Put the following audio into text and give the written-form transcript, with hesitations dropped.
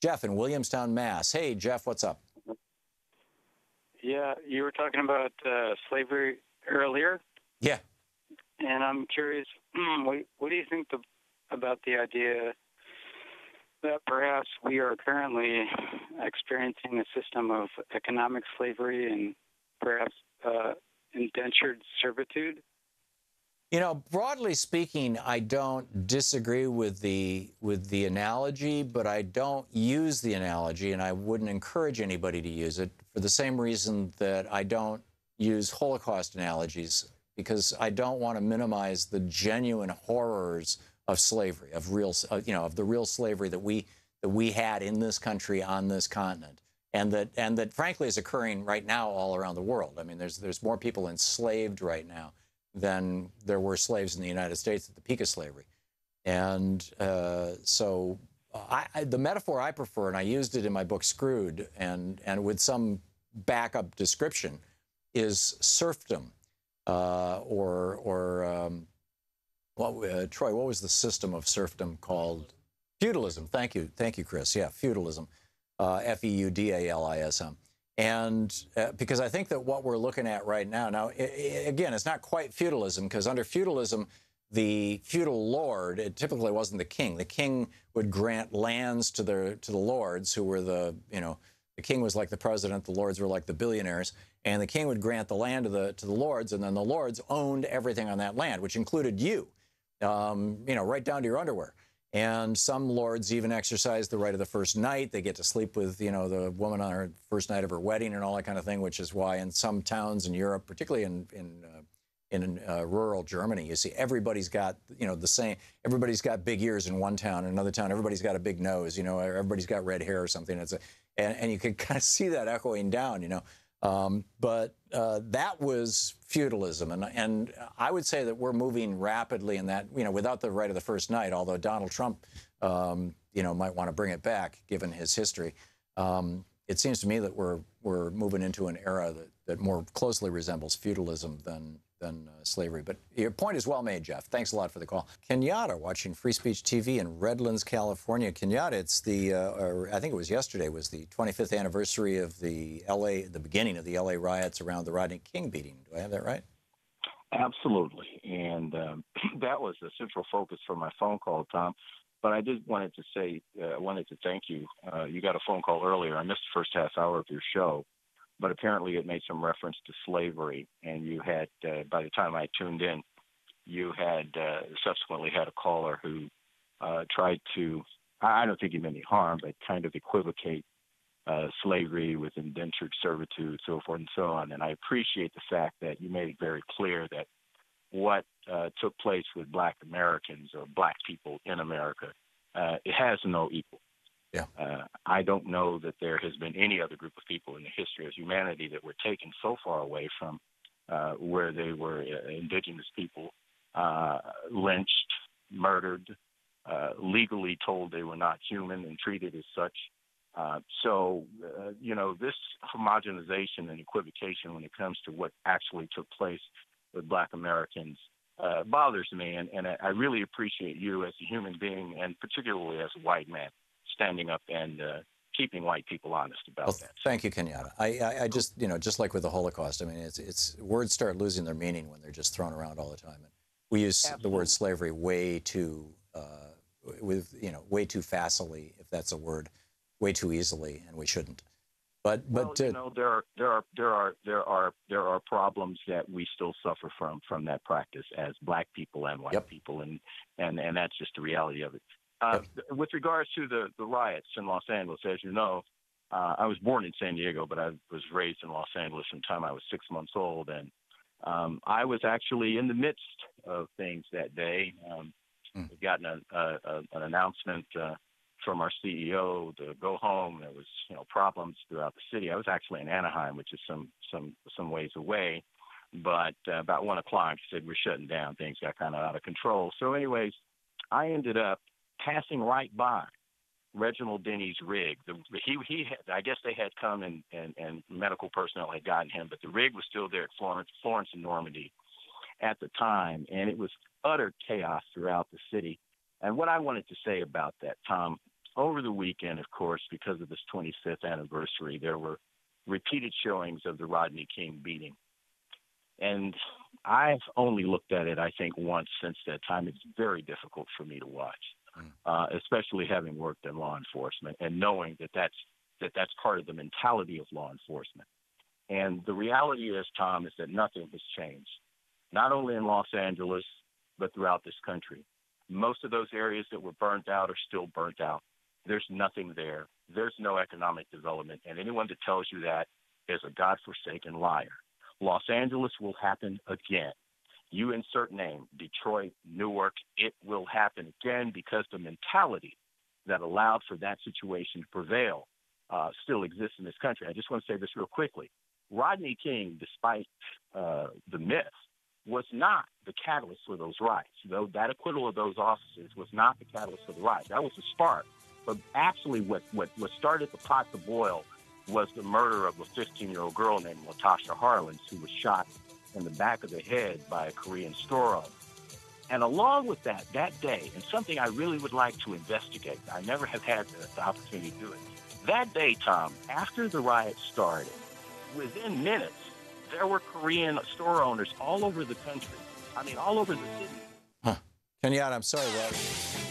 Jeff in Williamstown, Mass. Hey, Jeff, what's up? Yeah, you were talking about slavery earlier. Yeah. And I'm curious, what do you think about the idea that perhaps we are currently experiencing a system of economic slavery and perhaps indentured servitude? You know, broadly speaking, I don't disagree with the analogy, but I don't use the analogy, and I wouldn't encourage anybody to use it for the same reason that I don't use Holocaust analogies, because I don't want to minimize the genuine horrors of slavery, of the real slavery that we had in this country on this continent, and that frankly is occurring right now all around the world. I mean, there's more people enslaved right now than there were slaves in the United States at the peak of slavery. And so the metaphor I prefer, and I used it in my book Screwed, and with some backup description, is serfdom, Troy, what was the system of serfdom called? Feudalism. Thank you, Chris. Yeah, feudalism, feudalism. And because I think that what we're looking at right now, again, it's not quite feudalism, because under feudalism, the feudal lord, it typically wasn't the king. The king would grant lands to the lords, who were the king was like the president, the lords were like the billionaires, and the king would grant the land to the lords, and then the lords owned everything on that land, which included you, right down to your underwear. And some lords even exercise the right of the first night. They get to sleep with, the woman on her first night of her wedding and all that kind of thing, which is why in some towns in Europe, particularly in rural Germany, you see everybody's got, the same, everybody's got big ears in one town. In another town, everybody's got a big nose, everybody's got red hair or something. And you can kind of see that echoing down, but that was feudalism. And I would say that we're moving rapidly in that, without the right of the first night, although Donald Trump, might want to bring it back given his history. It seems to me that we're moving into an era that more closely resembles feudalism than slavery. But your point is well made, Jeff. Thanks a lot for the call. Kenyatta, watching Free Speech TV in Redlands, California. Kenyatta, it's I think it was yesterday, was the 25th anniversary of the beginning of the LA riots around the Rodney King beating. Do I have that right? Absolutely. And that was the central focus for my phone call, Tom. But I did wanted to say, I wanted to thank you. You got a phone call earlier. I missed the first half hour of your show, but apparently it made some reference to slavery. And you had, by the time I tuned in, you had subsequently had a caller who tried to, I don't think he meant any harm, but kind of equivocate slavery with indentured servitude, so forth and so on. And I appreciate the fact that you made it very clear that what took place with Black Americans or Black people in America, it has no equal. Yeah. I don't know that there has been any other group of people in the history of humanity that were taken so far away from where they were indigenous people, lynched, murdered, legally told they were not human and treated as such. This homogenization and equivocation when it comes to what actually took place with Black Americans bothers me. And I really appreciate you as a human being, and particularly as a white man, standing up and keeping white people honest about that. Thank you, Kenyatta. I just, just like with the Holocaust, I mean, it's words start losing their meaning when they're just thrown around all the time. And we use the word slavery way too, way too facilely, if that's a word, way too easily, and we shouldn't. But there are problems that we still suffer from that practice as Black people and white people, and that's just the reality of it. With regards to the riots in Los Angeles, as you know, I was born in San Diego, but I was raised in Los Angeles from the time I was 6 months old, and I was actually in the midst of things that day. We've gotten an announcement from our CEO to go home. There was problems throughout the city. I was actually in Anaheim, which is some ways away, but about 1 o'clock he said we're shutting down. Things got kind of out of control. So anyways, I ended up passing right by Reginald Denny's rig. He had, I guess they had come and medical personnel had gotten him, but the rig was still there at Florence and Normandy at the time, and it was utter chaos throughout the city. And what I wanted to say about that, Tom, over the weekend, of course, because of this 25th anniversary, there were repeated showings of the Rodney King beating. And I've only looked at it, I think, once since that time. It's very difficult for me to watch, especially having worked in law enforcement and knowing that that's part of the mentality of law enforcement. And the reality is, Tom, is that nothing has changed, not only in Los Angeles, but throughout this country. Most of those areas that were burnt out are still burnt out. There's nothing there. There's no economic development. And anyone that tells you that is a godforsaken liar. Los Angeles will happen again. You insert name, Detroit, Newark, it will happen again because the mentality that allowed for that situation to prevail still exists in this country. I just want to say this real quickly. Rodney King, despite the myth, was not the catalyst for those riots. Though that acquittal of those officers was not the catalyst for the riots. That was the spark. But actually what started the pot to boil was the murder of a 15-year-old girl named Latasha Harlins, who was shot in the back of the head by a Korean store owner. And along with that day, and something I really would like to investigate, I never have had the opportunity to do it. That day, Tom, after the riot started, within minutes, there were Korean store owners all over the country. I mean, all over the city. Kenyatta, I'm sorry, Rob.